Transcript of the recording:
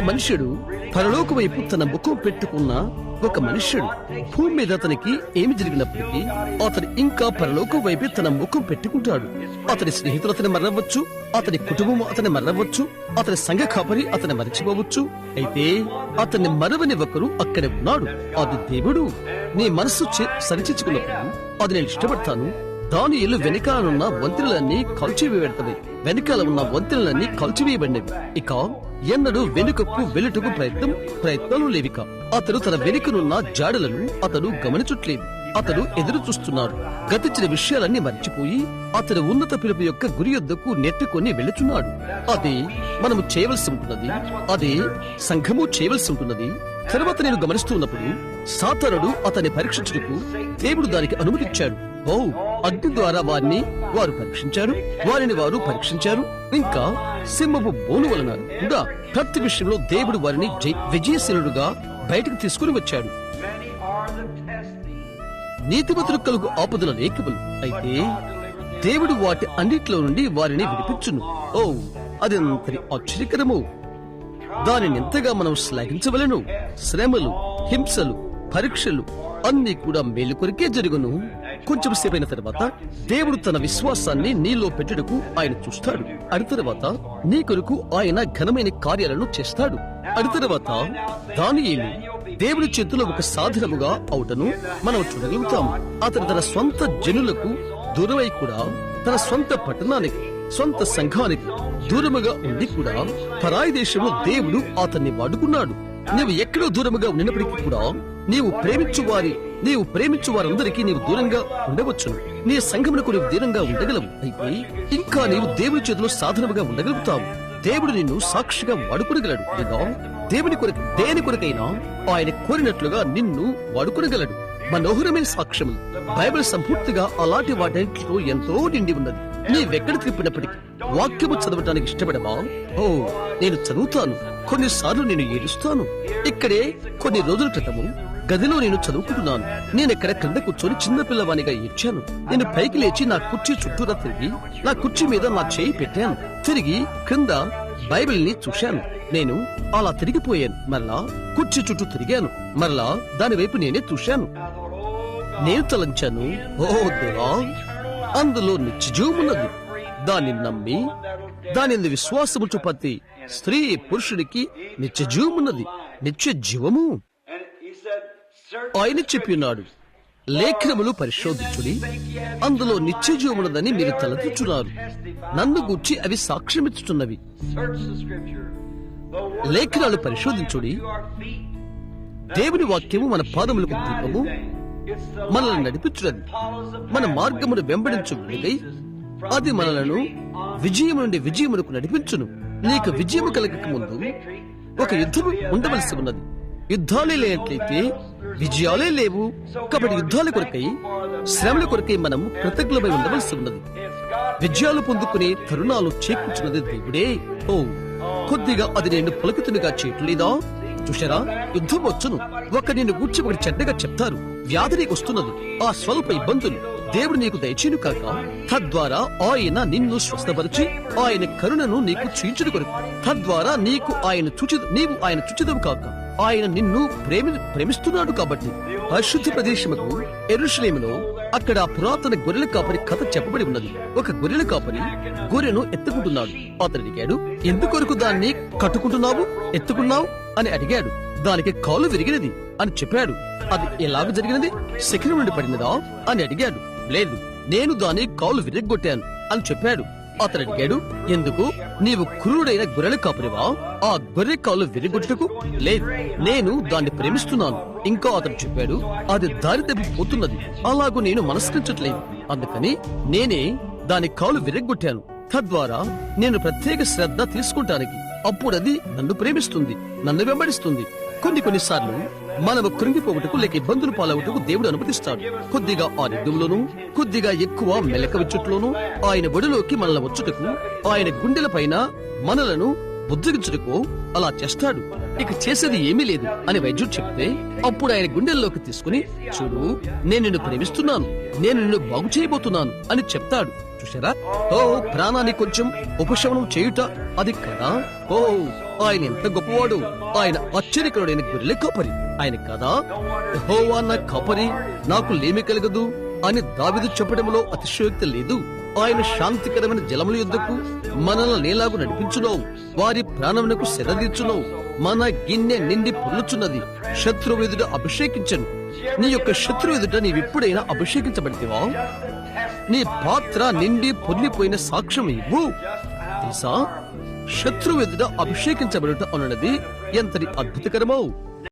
మనుష్యుడు పరలోక వైపు తన ముఖం పెట్టుకున్న ఒక మనుష్యుడు భూమి మీద అతనికి ఏమి జరిగినప్పటికీ అతను ఇంకా పరలోకం వైపే తన ముఖం పెట్టుకుంటాడు. అతని స్నేహితులు అతని మరవచ్చు, అతని కుటుంబం అతని మరవచ్చు, అతని సంఘ కాపరి అతని మరచిపోవచ్చు. అయితే అతన్ని మరవని ఒకరు అక్కడే ఉన్నాడు. అది దేవుడు. నీ మనస్సు సరిచేసుకున్నప్పుడు అది నేను ఇష్టపడతాను. దానియేలు వెనకాలనున్న వంతెనలన్నీ కాల్చివేయబడతాయి. వెనకాల ఉన్న వంతెనలన్నీ కాల్చివేయబడినవి. ఇక ఎన్నడూ వెనుకకు వెలుటకు ప్రయత్నాలు లేవిక. అతడు తన వెనుకనున్న జాడలను అతడు గమనించట్లేదు. అతడు ఎదురు చూస్తున్నాడు. గతించిన విషయాలన్నీ మర్చిపోయి అతడు ఉన్నత పిలుపు యొక్క గురి యొద్దకు నెట్టుకొని వెళుతున్నాడు. అదే మనము చేయవలసి ఉంటున్నది. అదే సంఘము చేయవలసి ఉంటున్నది. తర్వాత నేను గమనిస్తూ ఉన్నప్పుడు సాతానుడు అతన్ని పరీక్షించుటకు దేవుడు దానికి అనుమతిచ్చాడు. అగ్ని ద్వారా వారు పరీక్షించారు. ఇంకా సింహపు బోను వలన కూడా ప్రతి విషయంలో దేవుడు వారిని విజయశీలుడుగా బయటకు తీసుకుని వచ్చాడు. నీతిమంతులు కలుగు ఆపదల లేఖములు. అయితే దేవుడు వాటి అన్నిట్లో నుండి వారిని విడిపించును. అదంతటి ఆశ్చర్యకరము. దానిని ఎంతగా మనం శ్లాఘించవలెను. శ్రమలు, హింసలు, పరీక్షలు అన్ని కూడా మేలు కొరికే జరుగును. కొంచెం సేపైన తర్వాత దేవుడు తన విశ్వాసాన్ని నీలో పెట్టుటకు ఆయన చూస్తాడు. అడి తర్వాత నీ కొరకు ఆయన ఘనమైన కార్యాలను చేస్తాడు. అడి తర్వాత దానియేలు దేవుడి చేతిలో ఒక సాధనముగా అవుటను మనం చూడగలుగుతాము. అతను తన స్వంత జనులకు దూరమై కూడా తన స్వంత పట్టణానికి, స్వంత సంఘానికి దూరముగా ఉండి కూడా పరాయి దేశంలో దేవుడు అతన్ని వాడుకున్నాడు. నీవు ఎక్కడో దూరముగా ఉన్నప్పటికీ కూడా నీవు ప్రేమించు వారందరికీ నీవు దూరంగా ఉండవచ్చును. నీ సంఘమునకు నీవు దూరంగా ఉండగలవు. అయితే ఇంకా నీవు దేవుని చేతిలో సాధనముగా ఉండగలుగుతావు. దేవుడు నిన్ను సాక్షిగా వాడుకోగలడు. లేదా దేని కొరకైనా ఆయన కోరినట్లుగా నిన్ను వాడుకోగలడు. మనోహరమైన సాక్ష్యములు బైబిల్ సంపూర్తిగా అలాంటి వాటిలో ఎంతో నిండి ఉన్నది. నీవెక్కడ తిప్పినప్పటికీ వాక్యము చదవటానికి ఇష్టపడవా? నేను చదువుతాను. కొన్నిసార్లు నేను ఏడుస్తాను. ఇక్కడే కొన్ని రోజుల క్రితము గదిలో నేను చదువుకుంటున్నాను. నేనెక్కడ క్రింద కూర్చొని చిన్నపిల్లవానిగా ఏడ్చాను. నేను పైకి లేచి నా కుర్చీ చుట్టూరా తిరిగి నా కుర్చీ మీద నా చేయి పెట్టాను. తిరిగి క్రింద బైబిల్ ని చూశాను. నేను అలా తిరిగిపోయాను. మరలా కుర్చీ చుట్టూ తిరిగాను. మరలా దాని వైపు నేనే చూశాను. నేను తలంచాను, దేవా, అందులో నిత్యజీవమున్నది. దాన్ని నమ్మి దాని విశ్వాసము చూపతి స్త్రీ పురుషుడికి నిత్యజీవమున్నది. నిత్య జీవము ఆయన చెప్పినాడు. లేఖనములు పరిశోధించుడి, అందులో నిత్య జీవమున్నదని మీరు తలచుచున్నారు. నన్ను గూర్చి అవి సాక్ష్యమిచ్చుచున్నవి. లేఖనాలు పరిశోధించుడి. దేవుని వాక్యము మన పాదములకు దీపము, మనల్ని నడిపించున్నది. మన మార్గమును వెంబడించు వెలుగై అది మనలను విజయం నుండి విజయమునకు నడిపించును. నీకు విజయము కలగక ముందు ఒక యుద్ధము ఉండవలసి ఉన్నది. యుద్ధాలే లేనట్లయితే విజయాలే లేవు. కాబట్టి యుద్ధాల కొరకై, శ్రమల కొరకై మనం కృతజ్ఞులమై ఉండవలసి ఉన్నది. విజయాలు పొందుకునే తరుణాలు చేకూర్చున్నది దేవుడే. కొద్దిగా అది నేను పులకితునిగా చేయట్లేదా? చూశారా, యుద్ధం వచ్చును. ఒక నిన్ను గూర్చి ఒకటి చెడ్డగా చెప్తారు. వ్యాధి నీకు వస్తున్నది. ఆ స్వల్ప ఇబ్బందులు దేవుడు నీకు దయచేను కాక, తద్వారా ఆయన నిన్ను స్వస్థపరిచి ఆయన కరుణను నీకు చూయించును కొరకు, తద్వారా నీవు ఆయన చుచిదవు కాక, ఆయన నిన్ను ప్రేమిస్తున్నాడు. కాబట్టి పరిశుద్ధ ప్రదేశముకు యెరూషలేములో అక్కడ పురాతన గొర్రెల కాపరి కథ చెప్పబడి ఉన్నది. ఒక గొర్రెల కాపరి గొర్రెను ఎత్తుకుంటున్నాడు. అతను అడిగాడు, ఎందుకొరకు దాన్ని ఎత్తుకున్నావు అని అడిగాడు. దానికి కాలు విరిగినది అని చెప్పాడు. అది ఎలాగ జరిగినది? శిఖరం నుండి పడినదా అని అడిగాడు. లేదు, నేను దాని కాలు విరగ్గొట్టాను అని చెప్పాడు. అతను అడిగాడు, ఎందుకు? నీవు క్రూరుడైన గొర్రెల కాపరివా? ఆ గొర్రె కాలు విరగొట్టుటకు? లేదు, నేను దాన్ని ప్రేమిస్తున్నాను. ఇంకా అతను చెప్పాడు, అది దారి తప్పిపోతున్నది. అలాగూ నేను మనస్కరించట్లేదు. అందుకని నేనే దాని కాలు విరగ్గొట్టాను. తద్వారా నేను ప్రత్యేక శ్రద్ధ తీసుకుంటానికి. అప్పుడది నన్ను ప్రేమిస్తుంది, నన్ను వెంబడిస్తుంది. కొన్నిసార్లు మనము కృంగిపోవటకు లేక ఇబ్బందులు పాలవుటకు దేవుడు అనుమతిస్తాడు. కొద్దిగా ఆరోగ్యంలోనూ, కొద్దిగా ఎక్కువ మెలక వచ్చుట్లోనూ, ఆయన ఒడిలోకి మనల్ని వచ్చుటకు, ఆయన గుండెల పైన మనలను బుజ్జగించుటకు అలా చేస్తాడు. ఇక చేసేది ఏమీ లేదు అని వైద్యుడు చెప్తే, అప్పుడు ఆయన గుండెల్లోకి తీసుకుని, చూడు, నేను నిన్ను ప్రేమిస్తున్నాను, నేను నిన్ను బాగు చేయబోతున్నాను అని చెప్తాడు. చూసారా? ప్రాణాన్ని కొంచెం ఉపశమనం చేయుట అది కదా. ఆయన ఎంత గొప్పవాడు. ఆయన ఆశ్చర్యకరుడైన గొర్రెల కాపరి. ఆయన కదా యెహోవా నా కాపరి, నాకు లేమి కలగదు అని దావీదు చెప్పడంలో అతిశయోక్తి లేదు. ఆయన శాంతికరమైన జలముల యొద్దకు మనల్ని నీలాగు నడిపించును. వారి ప్రాణమునకు సెలదీర్చును. మన గిన్నె నిండి పొర్లుచున్నది. శత్రువు ఎదుట అభిషేకించను. నీ యొక్క శత్రువు ఎదుట నీవిప్పుడైనా అభిషేకించబడితేవా? నీ పాత్ర నిండి పొర్లిపోయిన సాక్ష్యం ఇవ్వు. తెలుసా, శత్రువు ఎదుట అభిషేకించబడుట అన్నది ఎంతటి అద్భుతకరమో.